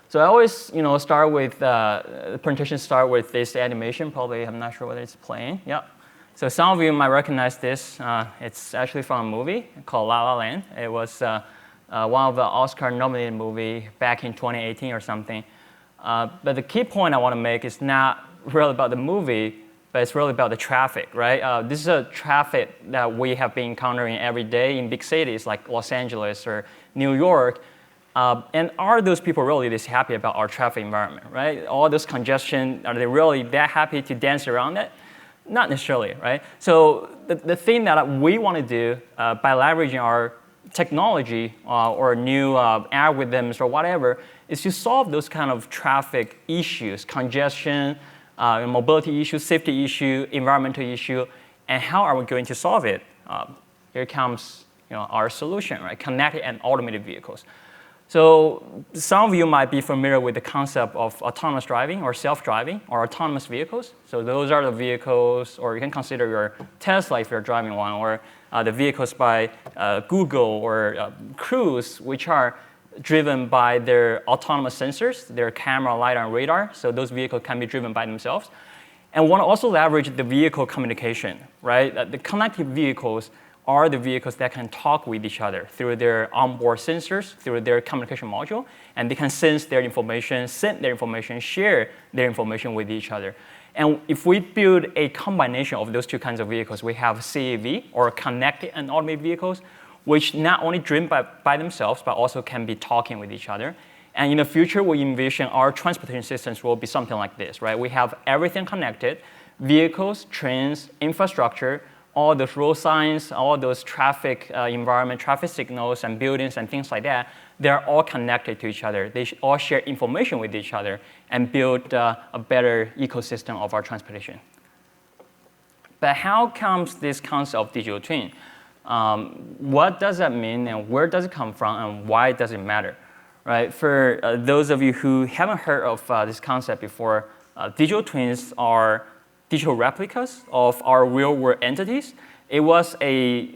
So I always, start with, the presentation start with this animation. Probably, I'm not sure whether it's playing. Yeah. So some of you might recognize this. It's actually from a movie called La La Land. It was one of the Oscar-nominated movie back in 2018 or something. But the key point I want to make is not really about the movie, but it's really about the traffic, right? This is a traffic that we have been encountering every day in big cities like Los Angeles or New York. And are those people really this happy about our traffic environment, right? All this congestion, are they really that happy to dance around it? Not necessarily, right? So the thing that we want to do by leveraging our technology or new algorithms or whatever is to solve those kind of traffic issues, congestion, mobility issues, safety issue, environmental issue, and how are we going to solve it? Here comes our solution, right? Connected and automated vehicles. So some of you might be familiar with the concept of autonomous driving or self-driving or autonomous vehicles. So those are the vehicles, or you can consider your Tesla if you're driving one, or the vehicles by Google or Cruise, which are driven by their autonomous sensors, their camera, lidar, and radar. So those vehicles can be driven by themselves. And we want to also leverage the vehicle communication, right? The connected vehicles are the vehicles that can talk with each other through their onboard sensors, through their communication module, and they can sense their information, send their information, share their information with each other. And if we build a combination of those two kinds of vehicles, we have CAV, or connected and automated vehicles, which not only driven by themselves, but also can be talking with each other. And in the future, we envision our transportation systems will be something like this, right? We have everything connected, vehicles, trains, infrastructure, all those road signs, all those traffic environment, traffic signals and buildings and things like that, they're all connected to each other. They all share information with each other and build a better ecosystem of our transportation. But how comes this concept of digital twin? What does that mean, and where does it come from, and why does it matter? Right? For those of you who haven't heard of this concept before, digital twins are digital replicas of our real-world entities. It was a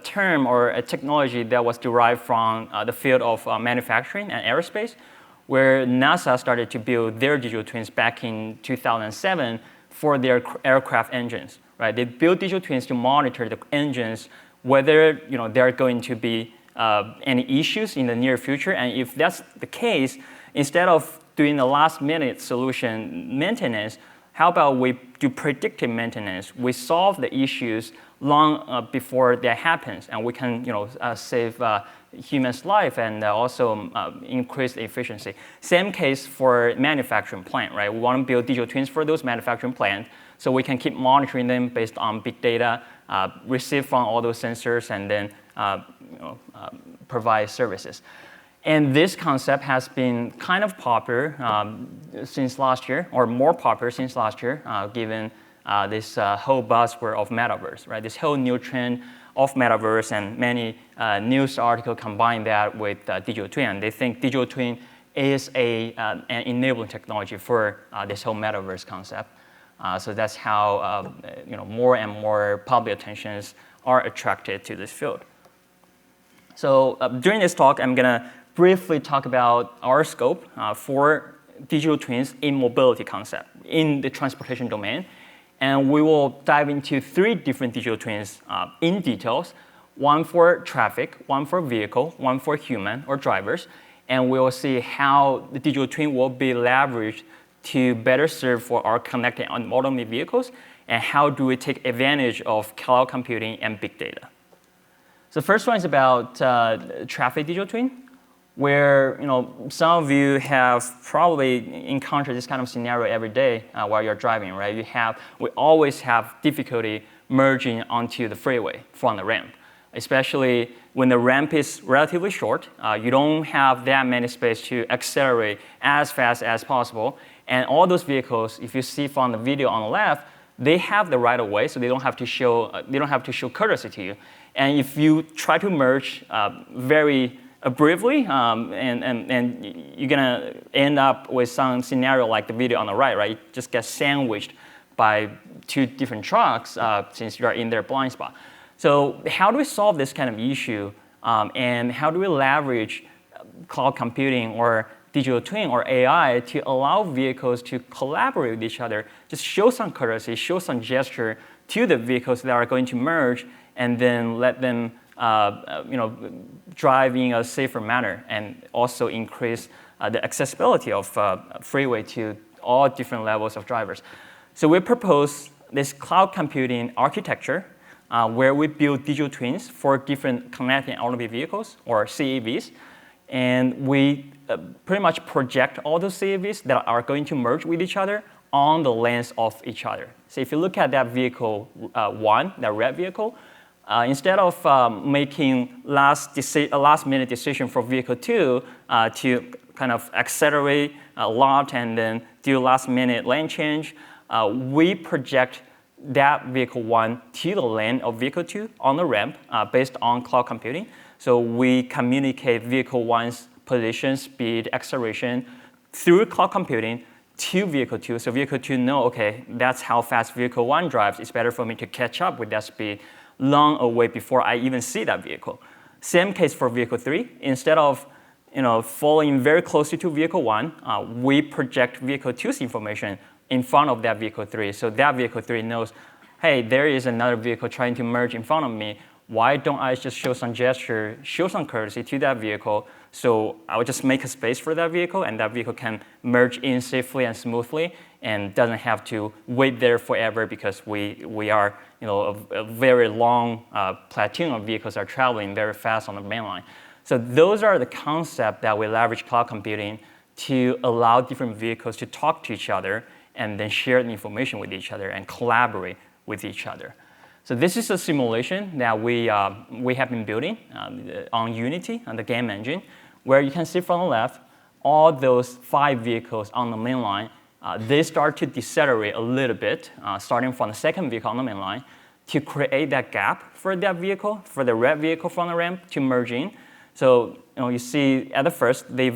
term or a technology that was derived from the field of manufacturing and aerospace, where NASA started to build their digital twins back in 2007 for their aircraft engines. Right? They built digital twins to monitor the engines, whether there are going to be any issues in the near future, and if that's the case, instead of doing the last-minute solution maintenance, how about we do predictive maintenance? We solve the issues long before that happens, and we can save humans' life and also increase the efficiency. Same case for manufacturing plant, right? We want to build digital twins for those manufacturing plants so we can keep monitoring them based on big data, receive from all those sensors, and then provide services. And this concept has been kind of popular since last year, or more popular since last year, given this whole buzzword of metaverse, right? This whole new trend of metaverse, and many news articles combine that with digital twin. And they think digital twin is an enabling technology for this whole metaverse concept. So that's how more and more public attentions are attracted to this field. So during this talk, I'm going to briefly talk about our scope for digital twins in mobility concept in the transportation domain. And we will dive into 3 different digital twins in details, one for traffic, one for vehicle, one for human or drivers. And we will see how the digital twin will be leveraged to better serve for our connected and automated vehicles, and how do we take advantage of cloud computing and big data. So the first one is about traffic digital twin, where some of you have probably encountered this kind of scenario every day while you're driving, right? We always have difficulty merging onto the freeway from the ramp, especially when the ramp is relatively short. You don't have that many space to accelerate as fast as possible. And all those vehicles, if you see from the video on the left, they have the right of way, so they don't have to show courtesy to you. And if you try to merge very briefly, and you're gonna end up with some scenario like the video on the right? You just get sandwiched by 2 different trucks since you are in their blind spot. So how do we solve this kind of issue, and how do we leverage cloud computing or digital twin or AI to allow vehicles to collaborate with each other, just show some courtesy, show some gesture to the vehicles that are going to merge, and then let them drive in a safer manner, and also increase the accessibility of freeway to all different levels of drivers. So we propose this cloud computing architecture where we build digital twins for different connected automobile vehicles, or CAVs, and we pretty much project all those CAVs that are going to merge with each other on the lens of each other. So if you look at that vehicle 1, that red vehicle, instead of making a last-minute decision for vehicle 2 to kind of accelerate a lot and then do last-minute lane change, we project that vehicle 1 to the lane of vehicle 2 on the ramp based on cloud computing. So we communicate vehicle 1's position, speed, acceleration through cloud computing to vehicle 2. So vehicle 2 know, okay, that's how fast vehicle 1 drives. It's better for me to catch up with that speed long away before I even see that vehicle. Same case for vehicle 3. Instead of following very closely to vehicle 1, we project vehicle 2's information in front of that vehicle 3. So that vehicle 3 knows, hey, there is another vehicle trying to merge in front of me. Why don't I just show some gesture, show some courtesy to that vehicle, so I will just make a space for that vehicle, and that vehicle can merge in safely and smoothly and doesn't have to wait there forever because we are a very long platoon of vehicles are traveling very fast on the main line. So those are the concepts that we leverage cloud computing to allow different vehicles to talk to each other and then share the information with each other and collaborate with each other. So this is a simulation that we have been building on Unity, on the game engine, where you can see from the left, all those 5 vehicles on the main line, they start to decelerate a little bit, starting from the second vehicle on the main line, to create that gap for that vehicle, for the red vehicle from the ramp to merge in. So you see at the first, they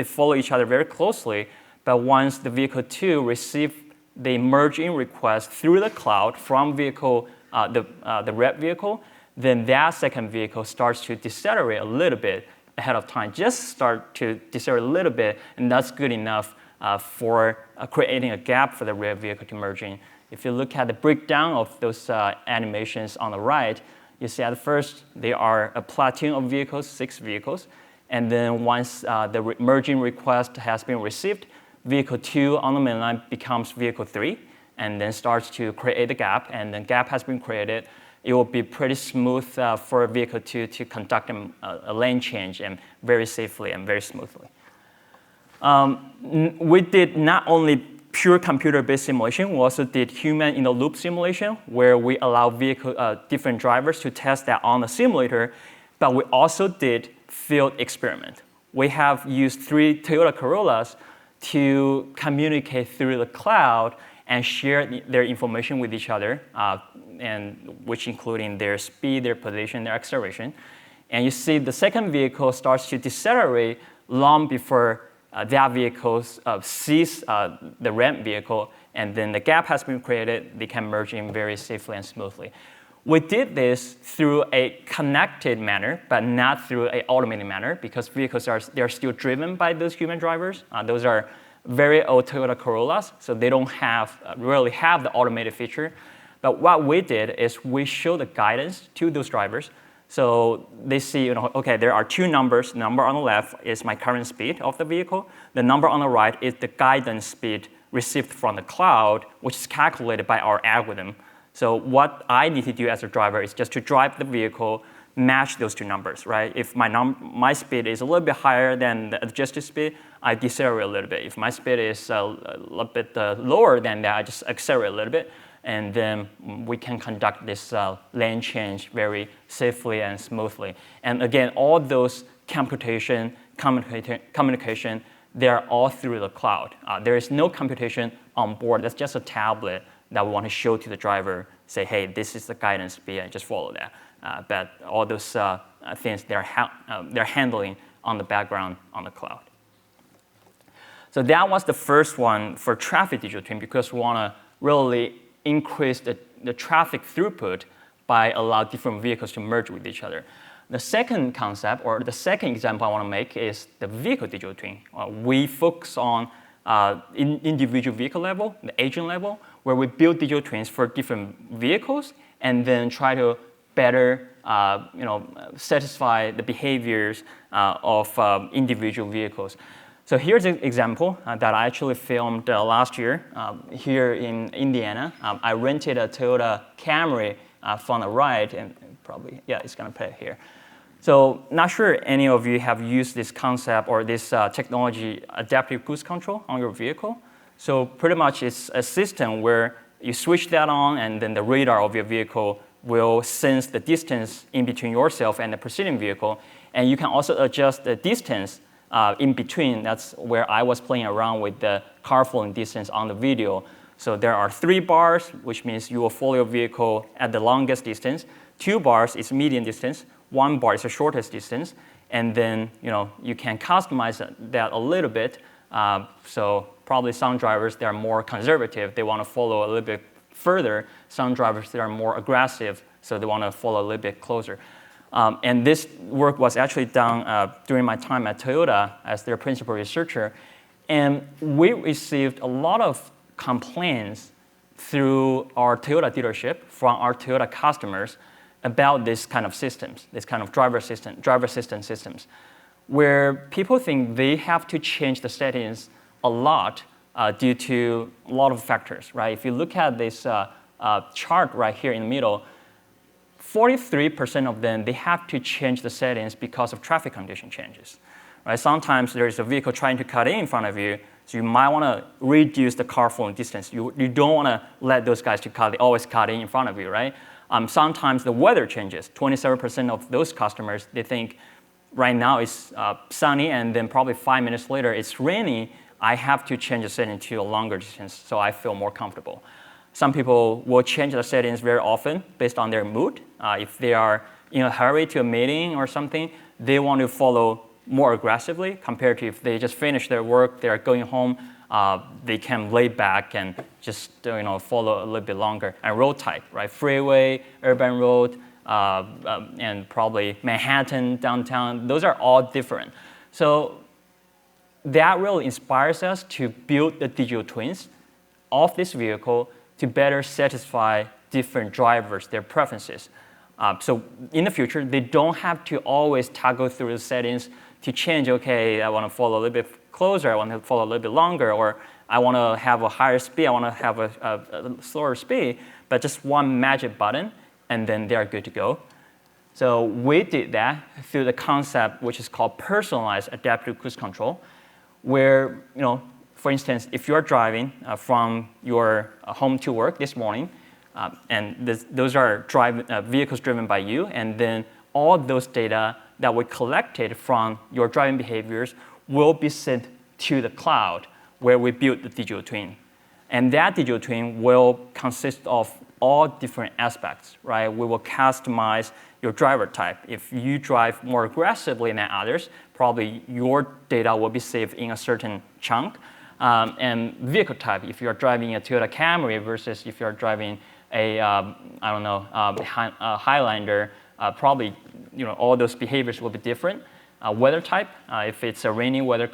follow each other very closely, but once the vehicle 2 receives the merge-in request through the cloud from vehicle, the red vehicle, then that second vehicle starts to decelerate a little bit ahead of time. Just start to decelerate a little bit, and that's good enough for creating a gap for the red vehicle to merge in. If you look at the breakdown of those animations on the right, you see at first they are a platoon of vehicles, 6 vehicles, and then once the merging request has been received, vehicle 2 on the main line becomes vehicle 3, and then starts to create the gap, and then gap has been created. It will be pretty smooth for vehicle 2 to conduct a lane change and very safely and very smoothly. We did not only pure computer-based simulation, we also did human-in-the-loop simulation, where we allow different drivers to test that on the simulator, but we also did field experiment. We have used 3 Toyota Corollas to communicate through the cloud and share their information with each other, and which including their speed, their position, their acceleration. And you see the second vehicle starts to decelerate long before that vehicle sees the ramp vehicle, and then the gap has been created. They can merge in very safely and smoothly. We did this through a connected manner, but not through an automated manner, because vehicles they're still driven by those human drivers. Those are very old Toyota Corollas, so they don't really have the automated feature. But what we did is we show the guidance to those drivers. So they see, okay, there are 2 numbers. The number on the left is my current speed of the vehicle. The number on the right is the guidance speed received from the cloud, which is calculated by our algorithm. So what I need to do as a driver is just to drive the vehicle, match those 2 numbers, right? If my speed is a little bit higher than the adjusted speed, I decelerate a little bit. If my speed is a little bit lower than that, I just accelerate a little bit, and then we can conduct this lane change very safely and smoothly. And again, all those communication, they're all through the cloud. There is no computation on board. That's just a tablet that we want to show to the driver, say, hey, this is the guidance speed, and just follow that. But all those things, they're handling on the background on the cloud. So that was the first one for traffic digital twin, because we want to really increase the traffic throughput by allowing different vehicles to merge with each other. The second concept, or the second example I want to make, is the vehicle digital twin. We focus on individual vehicle level, the agent level, where we build digital twins for different vehicles and then try to better satisfy the behaviors of individual vehicles. So here's an example that I actually filmed last year here in Indiana. I rented a Toyota Camry from a ride, and probably, yeah, it's going to play here. So not sure any of you have used this concept or this technology, adaptive cruise control, on your vehicle. So pretty much it's a system where you switch that on, and then the radar of your vehicle will sense the distance in between yourself and the preceding vehicle. And you can also adjust the distance in between. That's where I was playing around with the car following distance on the video. So there are 3 bars, which means you will follow your vehicle at the longest distance. 2 bars is median distance. 1 bar is the shortest distance. And then you can customize that a little bit. So probably some drivers, they are more conservative. They want to follow a little bit further. Some drivers, they are more aggressive, so they want to follow a little bit closer. And this work was actually done during my time at Toyota as their principal researcher. And we received a lot of complaints through our Toyota dealership from our Toyota customers about this kind of systems, this kind of driver assistant systems, where people think they have to change the settings a lot due to a lot of factors, right? If you look at this chart right here in the middle, 43% of them, they have to change the settings because of traffic condition changes, right? Sometimes there's a vehicle trying to cut in front of you, so you might want to reduce the car following distance. You don't want to let those guys always cut in front of you, right? Sometimes the weather changes. 27% of those customers, they think right now it's sunny, and then probably 5 minutes later it's rainy. I have to change the setting to a longer distance so I feel more comfortable. Some people will change the settings very often based on their mood. If they are in a hurry to a meeting or something, they want to follow more aggressively compared to if they just finish their work, they're going home, they can lay back and just follow a little bit longer. And road type, right? Freeway, urban road, and probably Manhattan, downtown, those are all different. So that really inspires us to build the digital twins of this vehicle to better satisfy different drivers, their preferences. So in the future, they don't have to always toggle through the settings to change, okay, I want to follow a little bit closer, I want to follow a little bit longer, or I want to have a higher speed, I want to have a slower speed, but just one magic button, and then they're good to go. So we did that through the concept which is called personalized adaptive cruise control, where, for instance, if you're driving from your home to work this morning, and those are vehicles driven by you, and then all those data that we collected from your driving behaviors will be sent to the cloud where we build the digital twin. And that digital twin will consist of all different aspects, right? We will customize your driver type. If you drive more aggressively than others, probably your data will be saved in a certain chunk. And vehicle type, if you're driving a Toyota Camry versus if you're driving a Highlander, probably all those behaviors will be different. Weather type, if it's a rainy weather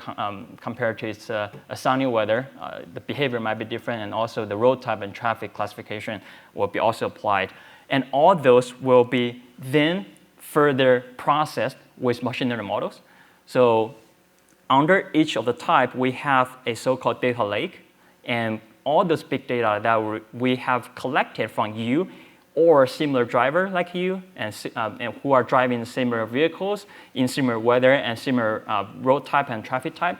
compared to it's a sunny weather, the behavior might be different, and also the road type and traffic classification will be also applied. And all those will be then further processed with machine learning models. So under each of the type, we have a so-called data lake, and all those big data that we have collected from you or similar driver like you and who are driving similar vehicles in similar weather and similar road type and traffic type,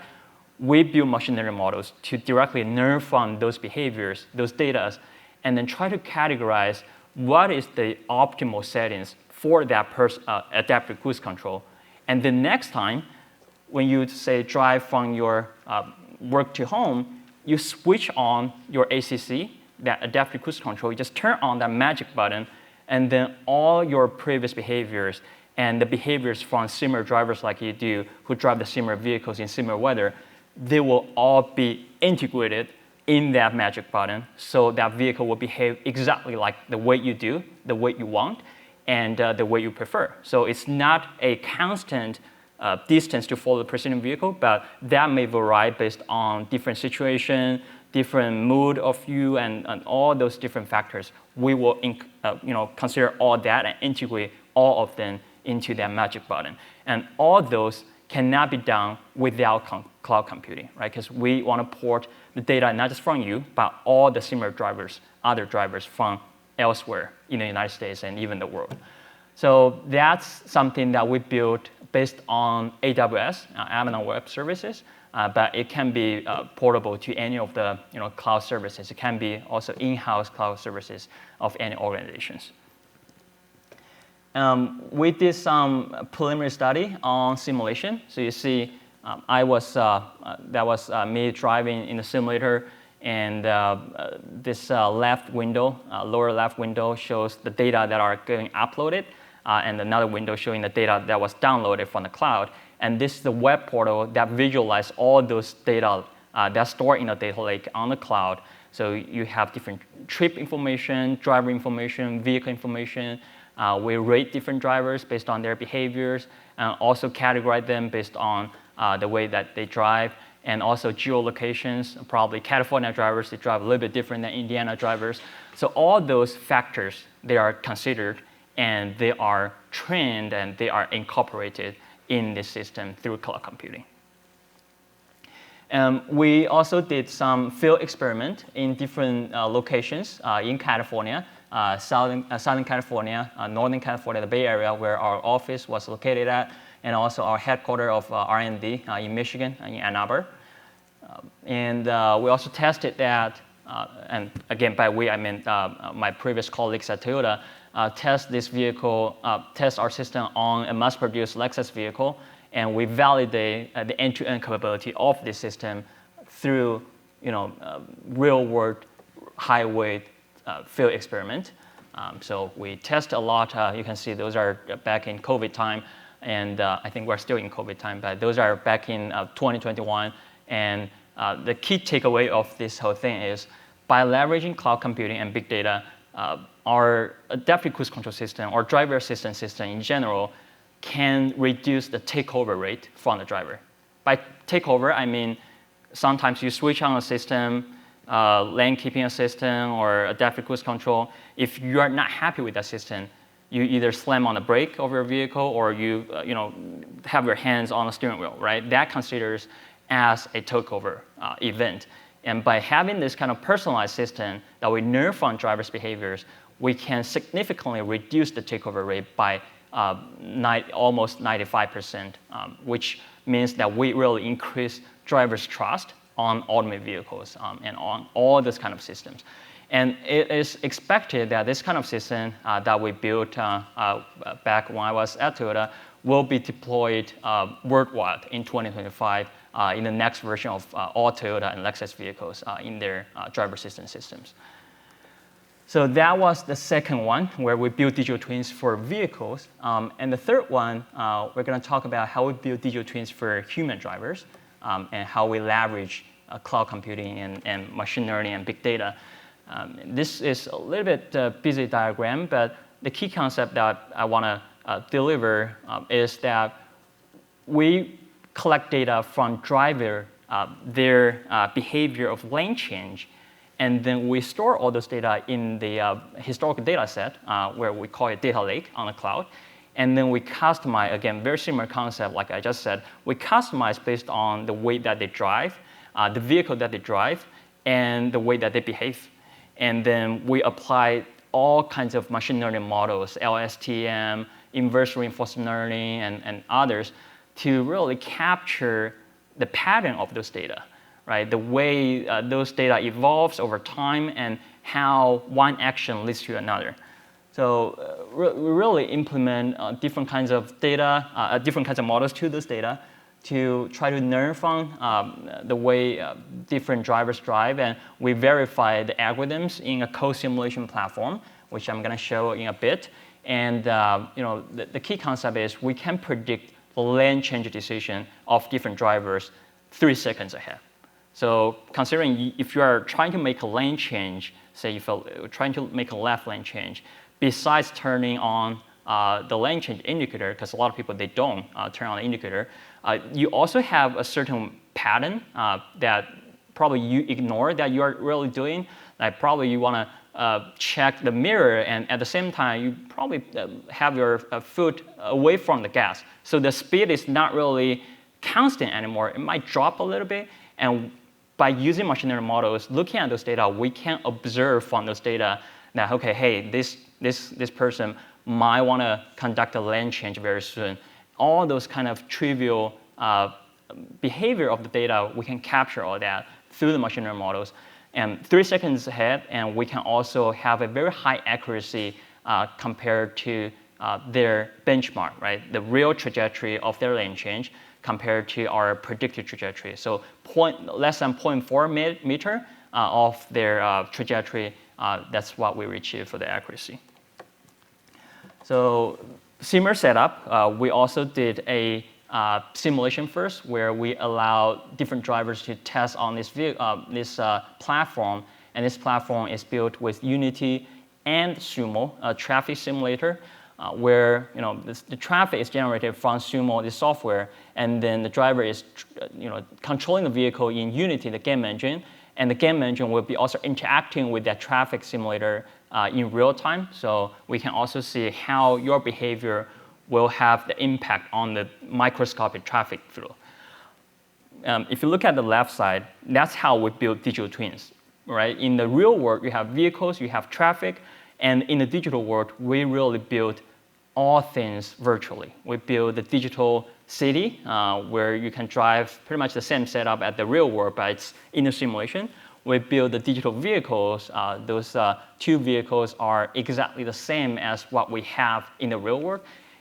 we build machine learning models to directly learn from those behaviors, those data, and then try to categorize what is the optimal settings for that adaptive cruise control. And the next time, when you say drive from your work to home, you switch on your ACC, that adaptive cruise control, you just turn on that magic button, and then all your previous behaviors and the behaviors from similar drivers like you do who drive the similar vehicles in similar weather, they will all be integrated in that magic button, so that vehicle will behave exactly like the way you do, the way you want, and the way you prefer. So it's not a constant distance to follow the preceding vehicle, but that may vary based on different situation, different mood of you, and all those different factors. We will consider all that and integrate all of them into that magic button. And all those cannot be done without cloud computing, right? Because we want to port the data not just from you, but all the similar drivers, other drivers from elsewhere in the United States and even the world. So that's something that we built based on AWS, Amazon Web Services, but it can be portable to any of the cloud services. It can be also in-house cloud services of any organizations. We did some preliminary study on simulation. So you see, that was me driving in the simulator, and this left window, lower left window, shows the data that are getting uploaded, and another window showing the data that was downloaded from the cloud. And this is the web portal that visualizes all those data that's stored in a data lake on the cloud. So you have different trip information, driver information, vehicle information. We rate different drivers based on their behaviors, and also categorize them based on the way that they drive, and also geolocations. Probably California drivers, they drive a little bit different than Indiana drivers. So all those factors, they are considered, and they are trained, and they are incorporated in the system through cloud computing. We also did some field experiment in different locations in California, Southern California, Northern California, the Bay Area, where our office was located at, and also our headquarters of R&D in Michigan, in Ann Arbor. And we also tested that, and again, by we, I mean my previous colleagues at Toyota, test this vehicle, test our system on a mass-produced Lexus vehicle, and we validate the end-to-end capability of this system through, real-world highway field experiment. So we test a lot. You can see those are back in COVID time, and I think we're still in COVID time, but those are back in 2021. And the key takeaway of this whole thing is, by leveraging cloud computing and big data, our adaptive cruise control system or driver assistance system in general can reduce the takeover rate from the driver. By takeover, I mean sometimes you switch on a system, lane keeping system or adaptive cruise control. If you are not happy with that system, you either slam on the brake of your vehicle or you have your hands on the steering wheel, right? That considers as a takeover event. And by having this kind of personalized system that we learn from drivers' behaviors, we can significantly reduce the takeover rate by almost 95%, which means that we really increase drivers' trust on automated vehicles and on all these kind of systems. And it is expected that this kind of system that we built back when I was at Toyota will be deployed worldwide in 2025 in the next version of all Toyota and Lexus vehicles in their driver assistance systems. So that was the second one, where we build digital twins for vehicles. And the third one, we're going to talk about how we build digital twins for human drivers and how we leverage cloud computing and machine learning and big data. This is a little bit busy diagram, but the key concept that I want to deliver is that we collect data from driver, their behavior of lane change, and then we store all those data in the historical data set, where we call it data lake on the cloud. And then we customize, again, very similar concept like I just said. We customize based on the way that they drive, the vehicle that they drive, and the way that they behave. And then we apply all kinds of machine learning models, LSTM, inverse reinforcement learning, and others, to really capture the pattern of those data, right? The way those data evolves over time and how one action leads to another. So we really implement different kinds of data, different kinds of models to this data to try to learn from the way different drivers drive, and we verify the algorithms in a co-simulation platform, which I'm going to show in a bit. And the key concept is we can predict the lane change decision of different drivers 3 seconds ahead. So considering if you are trying to make a lane change, say if you're trying to make a left lane change, besides turning on the lane change indicator, because a lot of people, they don't turn on the indicator, you also have a certain pattern that probably you ignore that you're really doing. Like probably you want to check the mirror, and at the same time, you probably have your foot away from the gas. So the speed is not really constant anymore. It might drop a little bit, and by using machine learning models, looking at those data, we can observe from those data that, okay, hey, this person might want to conduct a lane change very soon. All those kind of trivial behavior of the data, we can capture all that through the machine learning models. And 3 seconds ahead, and we can also have a very high accuracy compared to their benchmark, right? The real trajectory of their lane change compared to our predicted trajectory. So less than 0.4 meter of their trajectory, that's what we achieve for the accuracy. So similar setup, we also did a simulation first, where we allow different drivers to test on this platform. And this platform is built with Unity and Sumo, a traffic simulator, where the traffic is generated from Sumo, the software, and then the driver is controlling the vehicle in Unity, the game engine, and the game engine will be also interacting with that traffic simulator in real time. So we can also see how your behavior will have the impact on the microscopic traffic flow. If you look at the left side, that's how we build digital twins, right? In the real world, you have vehicles, you have traffic, and in the digital world, we really build all things virtually. We build the digital city where you can drive pretty much the same setup at the real world, but it's in a simulation. We build the digital vehicles. Those two vehicles are exactly the same as what we have in the real world.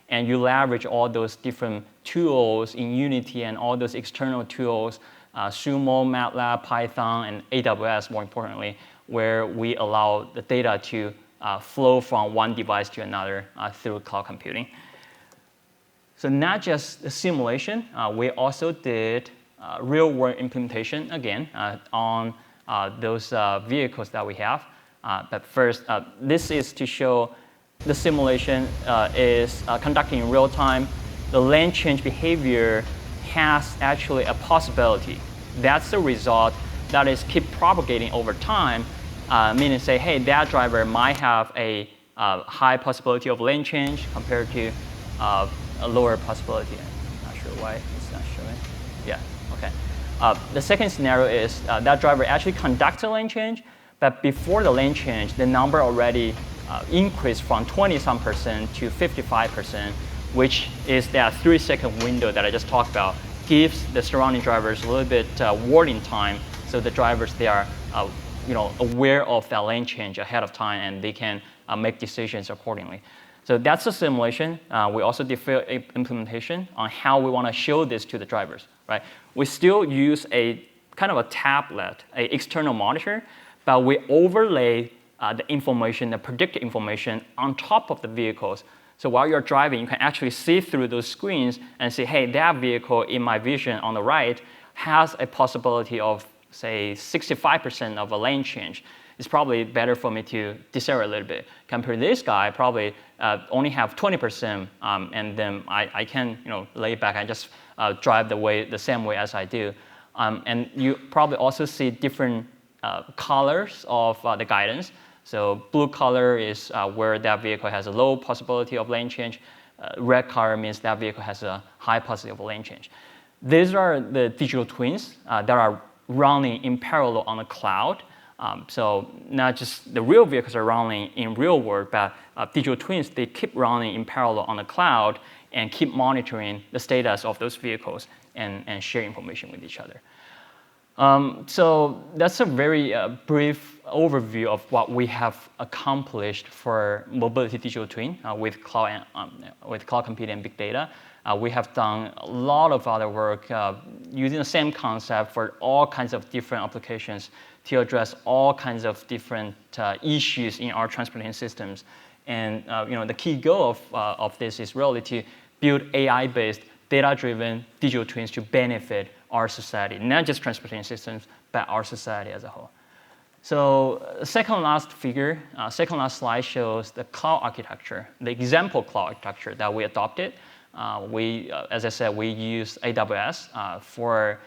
And you leverage all those different tools in Unity and all those external tools, Sumo, MATLAB, Python, and AWS, more importantly, where we allow the data to flow from one device to another through cloud computing. So not just the simulation, we also did real-world implementation, again, on those vehicles that we have. But first, this is to show the simulation is conducting in real time. The lane change behavior has actually a possibility. That's the result that is keep propagating over time, meaning say, hey, that driver might have a high possibility of lane change compared to a lower possibility. I'm not sure why it's not showing. Yeah, okay. The second scenario is that driver actually conducts a lane change, but before the lane change, the number already increased from 20-some% to 55%, which is that 3-second window that I just talked about, gives the surrounding drivers a little bit warning time, so the drivers, they are aware of that lane change ahead of time, and they can make decisions accordingly. So that's the simulation. We also did field implementation on how we want to show this to the drivers, right? We still use a kind of a tablet, an external monitor, but we overlay the information, the predicted information on top of the vehicles. So while you're driving, you can actually see through those screens and say, hey, that vehicle in my vision on the right has a possibility of, say, 65% of a lane change. It's probably better for me to decelerate a little bit. Compared to this guy, probably only have 20%, and then I can lay back and just drive the same way as I do. And you probably also see different colors of the guidance. So blue color is where that vehicle has a low possibility of lane change. Red color means that vehicle has a high possibility of lane change. These are the digital twins that are running in parallel on the cloud. So not just the real vehicles are running in real world, but digital twins, they keep running in parallel on the cloud and keep monitoring the status of those vehicles and share information with each other. So that's a very brief overview of what we have accomplished for mobility digital twin with cloud computing and big data. We have done a lot of other work using the same concept for all kinds of different applications to address all kinds of different issues in our transportation systems. And the key goal of this is really to build AI-based, data-driven digital twins to benefit our society, not just transportation systems, but our society as a whole. So second last figure, second last slide shows the cloud architecture, the example cloud architecture that we adopted. As I said, we use AWS for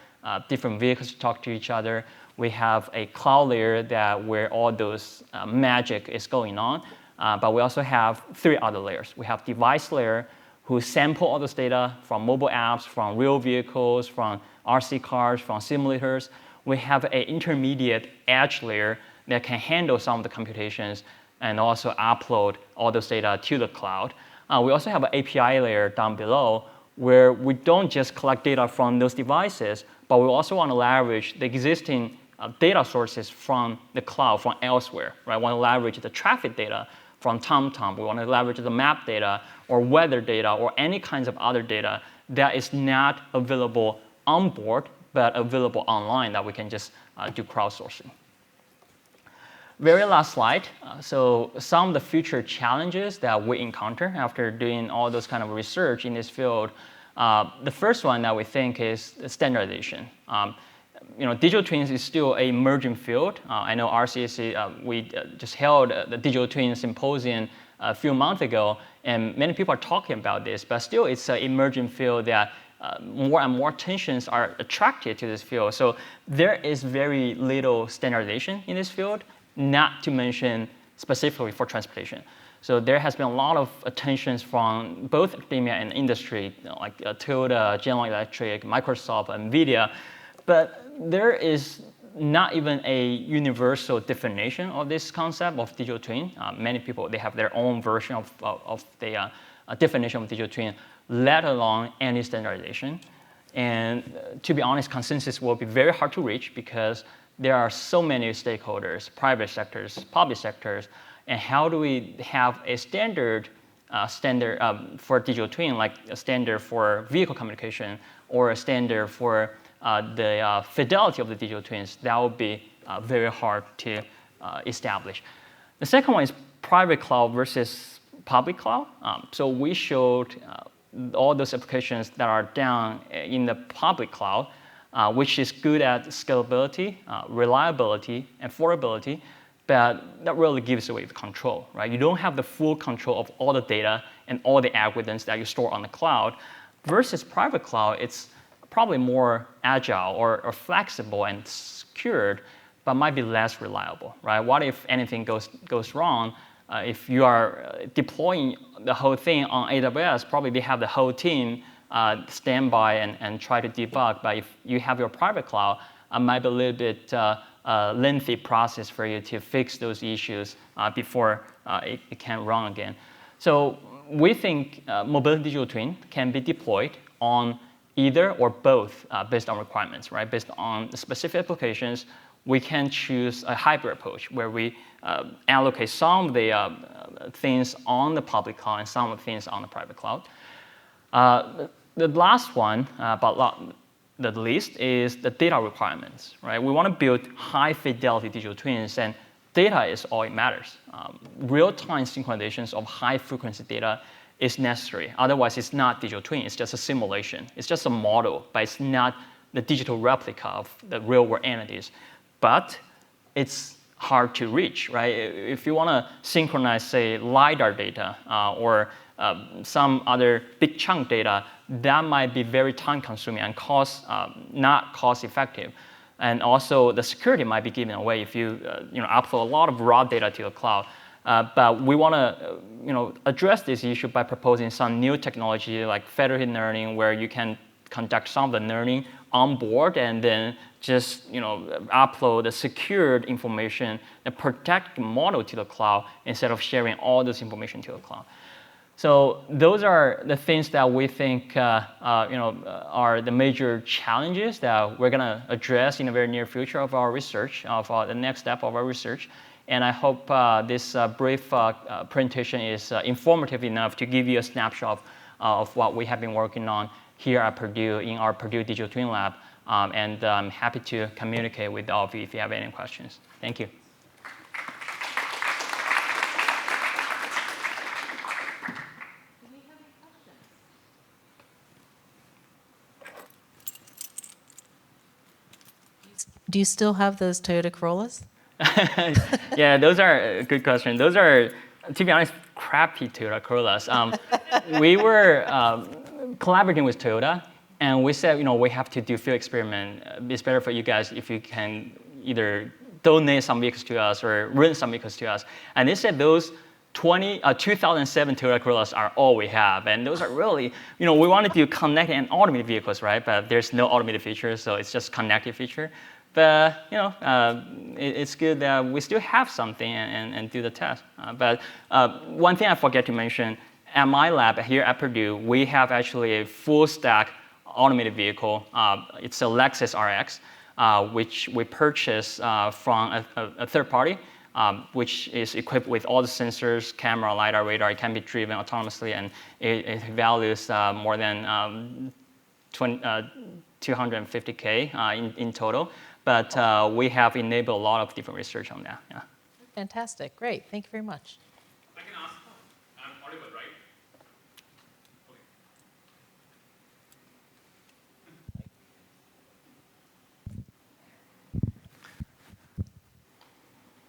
different vehicles to talk to each other. We have a cloud layer where all those magic is going on. But we also have 3 other layers. We have device layer, who sample all this data from mobile apps, from real vehicles, from RC cars, from simulators. We have an intermediate edge layer that can handle some of the computations and also upload all those data to the cloud. We also have an API layer down below where we don't just collect data from those devices, but we also want to leverage the existing data sources from the cloud, from elsewhere. Right? We want to leverage the traffic data from TomTom. We want to leverage the map data or weather data or any kinds of other data that is not available on board, but available online that we can just do crowdsourcing. Very last slide. So some of the future challenges that we encounter after doing all those kind of research in this field. The first one that we think is standardization. Digital twins is still an emerging field. I know RCAC, we just held the Digital Twin Symposium a few months ago, and many people are talking about this, but still it's an emerging field that more and more attentions are attracted to this field. So there is very little standardization in this field, not to mention specifically for transportation. So there has been a lot of attentions from both academia and industry, like Toyota, General Electric, Microsoft, NVIDIA, but there is not even a universal definition of this concept of digital twin. Many people, they have their own version of the definition of digital twin, let alone any standardization. And to be honest, consensus will be very hard to reach because there are so many stakeholders, private sectors, public sectors, and how do we have a standard for digital twin, like a standard for vehicle communication or a standard for the fidelity of the digital twins? That would be very hard to establish. The second one is private cloud versus public cloud. So we showed all those applications that are done in the public cloud, which is good at scalability, reliability, and affordability, but that really gives away the control, right? You don't have the full control of all the data and all the algorithms that you store on the cloud. Versus private cloud, it's probably more agile or flexible and secured, but might be less reliable, right? What if anything goes wrong? If you are deploying the whole thing on AWS, probably they have the whole team stand by and try to debug. But if you have your private cloud, it might be a little bit lengthy process for you to fix those issues before it can run again. So we think mobility digital twin can be deployed on either or both based on requirements, right? Based on the specific applications, we can choose a hybrid approach where we allocate some of the things on the public cloud and some of the things on the private cloud. The last one, but not the least, is the data requirements, right? We want to build high fidelity digital twins, and data is all it matters. Real-time synchronizations of high frequency data is necessary. Otherwise, it's not digital twin, it's just a simulation. It's just a model, but it's not the digital replica of the real world entities. But it's hard to reach, right? If you want to synchronize, say, LiDAR data or some other big chunk data, that might be very time consuming and not cost effective. And also the security might be given away if you upload a lot of raw data to the cloud. But we want to address this issue by proposing some new technology like federated learning, where you can conduct some of the learning on board and then just upload the secured information and protect the model to the cloud instead of sharing all this information to the cloud. So those are the things that we think are the major challenges that we're going to address in the very near future of our research, of the next step of our research. And I hope this brief presentation is informative enough to give you a snapshot of what we have been working on here at Purdue in our Purdue Digital Twin Lab. And I'm happy to communicate with all of you if you have any questions. Thank you. Do you still have those Toyota Corollas? Yeah, those are a good question. Those are, to be honest, crappy Toyota Corollas. We were collaborating with Toyota, and we said, we have to do field experiment. It's better for you guys if you can either donate some vehicles to us or rent some vehicles to us. And they said those 2007 Toyota Corollas are all we have. And those are really, we wanted to connect and automated vehicles, right? But there's no automated feature, so it's just connected feature. But it's good that we still have something and do the test. But one thing I forget to mention, at my lab here at Purdue, we have actually a full stack automated vehicle. It's a Lexus RX, which we purchased from a third party, which is equipped with all the sensors, camera, LiDAR, radar. It can be driven autonomously, and it values more than 250K in total. But we have enabled a lot of different research on that. Yeah. Fantastic. Great. Thank you very much. I can ask, I'm audible, right? Okay.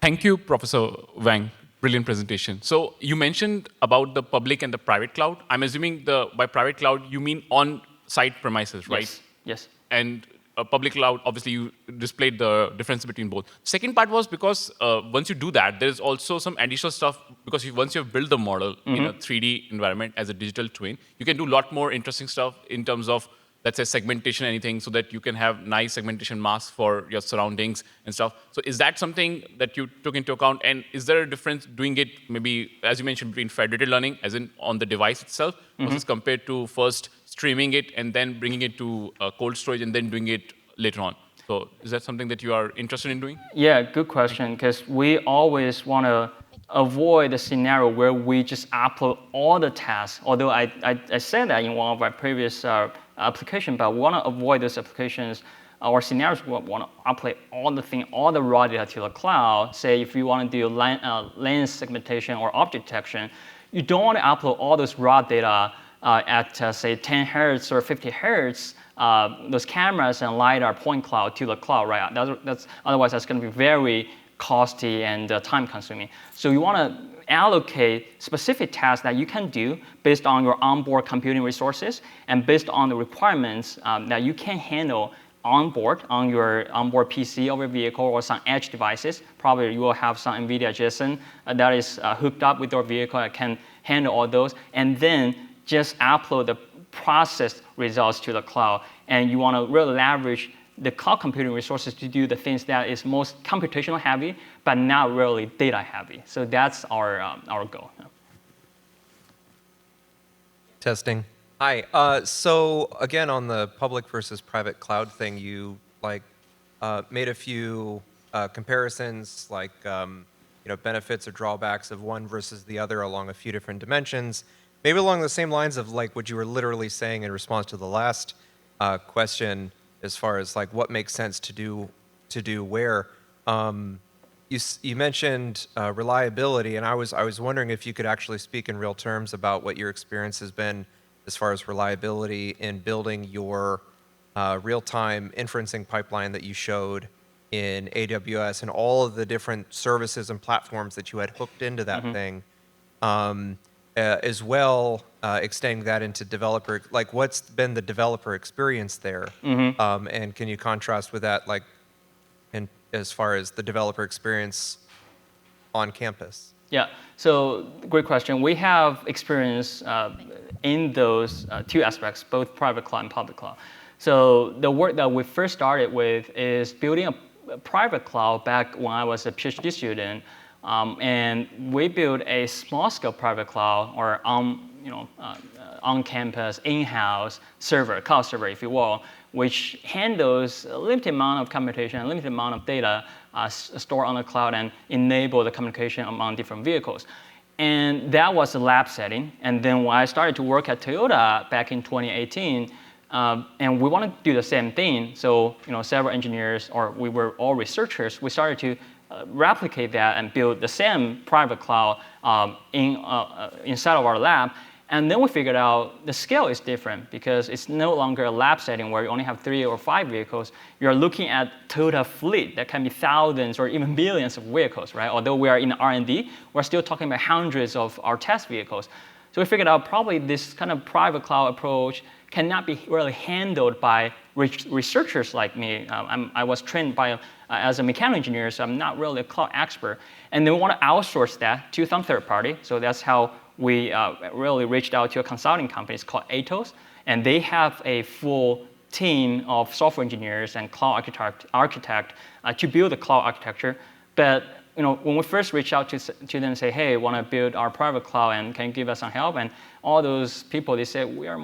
Thank you, Professor Wang. Brilliant presentation. So you mentioned about the public and the private cloud. I'm assuming by private cloud, you mean on-site premises, right? Yes. Yes. And public cloud, obviously you displayed the difference between both. Second part was because once you do that, there's also some additional stuff, because once you've built the model in a 3D environment as a digital twin, you can do a lot more interesting stuff in terms of, let's say, segmentation, anything, so that you can have nice segmentation masks for your surroundings and stuff. So is that something that you took into account? And is there a difference doing it, maybe, as you mentioned, between federated learning, as in on the device itself, versus compared to first streaming it and then bringing it to cold storage and then doing it later on? So is that something that you are interested in doing? Yeah, good question, because we always want to avoid the scenario where we just upload all the tasks, although I said that in one of our previous applications, but we want to avoid those applications or scenarios. We want to upload all the raw data to the cloud. Say if you want to do lens segmentation or object detection, you don't want to upload all those raw data at say 10 hertz or 50 hertz, those cameras and LiDAR point cloud to the cloud, right? Otherwise, that's going to be very costly and time-consuming. So you want to allocate specific tasks that you can do based on your onboard computing resources and based on the requirements that you can handle onboard on your onboard PC of your vehicle or some edge devices. Probably you will have some NVIDIA JSON that is hooked up with your vehicle that can handle all those, and then just upload the processed results to the cloud. And you want to really leverage the cloud computing resources to do the things that is most computational heavy, but not really data heavy. So that's our goal. Testing. Hi. So again, on the public versus private cloud thing, you made a few comparisons, benefits or drawbacks of one versus the other along a few different dimensions. Maybe along the same lines of what you were literally saying in response to the last question, as far as what makes sense to do where. You mentioned reliability, and I was wondering if you could actually speak in real terms about what your experience has been as far as reliability in building your real-time inferencing pipeline that you showed in AWS and all of the different services and platforms that you had hooked into that thing, as well extending that into developer, what's been the developer experience there? And can you contrast with that, as far as the developer experience on campus? Yeah, so great question. We have experience in those two aspects, both private cloud and public cloud. So the work that we first started with is building a private cloud back when I was a PhD student. And we built a small-scale private cloud, or on-campus, in-house server, cloud server, if you will, which handles a limited amount of computation, a limited amount of data stored on the cloud and enable the communication among different vehicles. And that was a lab setting. And then when I started to work at Toyota back in 2018, and we wanted to do the same thing, so several engineers, or we were all researchers, we started to replicate that and build the same private cloud inside of our lab. And then we figured out the scale is different because it's no longer a lab setting where you only have 3 or 5 vehicles. You're looking at total fleet that can be thousands or even billions of vehicles, right? Although we are in R&D, we're still talking about hundreds of our test vehicles. So we figured out probably this kind of private cloud approach cannot be really handled by researchers like me. I was trained as a mechanical engineer, so I'm not really a cloud expert. And then we want to outsource that to some third party. So that's how we really reached out to a consulting company. It's called Atos. And they have a full team of software engineers and cloud architect to build the cloud architecture. But when we first reached out to them and say, hey, want to build our private cloud and can you give us some help? And all those people, they said, we are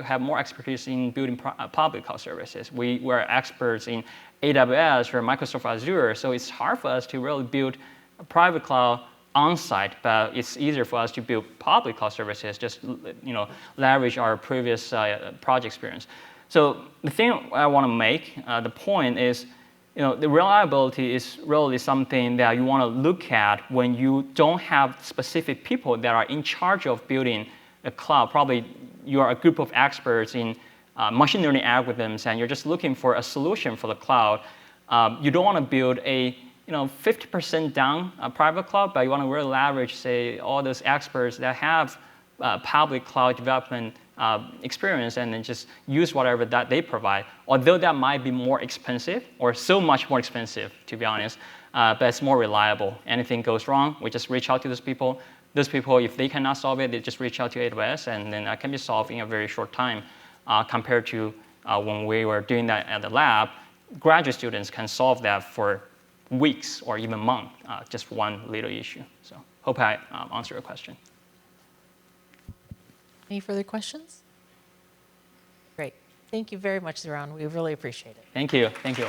have more expertise in building public cloud services. We're experts in AWS or Microsoft Azure, so it's hard for us to really build a private cloud on-site, but it's easier for us to build public cloud services, just leverage our previous project experience. So the thing I want to make, the point is, the reliability is really something that you want to look at when you don't have specific people that are in charge of building a cloud. Probably you are a group of experts in machine learning algorithms, and you're just looking for a solution for the cloud. You don't want to build a 50% down private cloud, but you want to really leverage, say, all those experts that have public cloud development experience and then just use whatever that they provide. Although that might be more expensive, or so much more expensive, to be honest, but it's more reliable. Anything goes wrong, we just reach out to those people. Those people, if they cannot solve it, they just reach out to AWS, and then that can be solved in a very short time compared to when we were doing that at the lab. Graduate students can solve that for weeks or even months, just one little issue. So hope I answered your question. Any further questions? Great. Thank you very much, Ziran. We really appreciate it. Thank you. Thank you.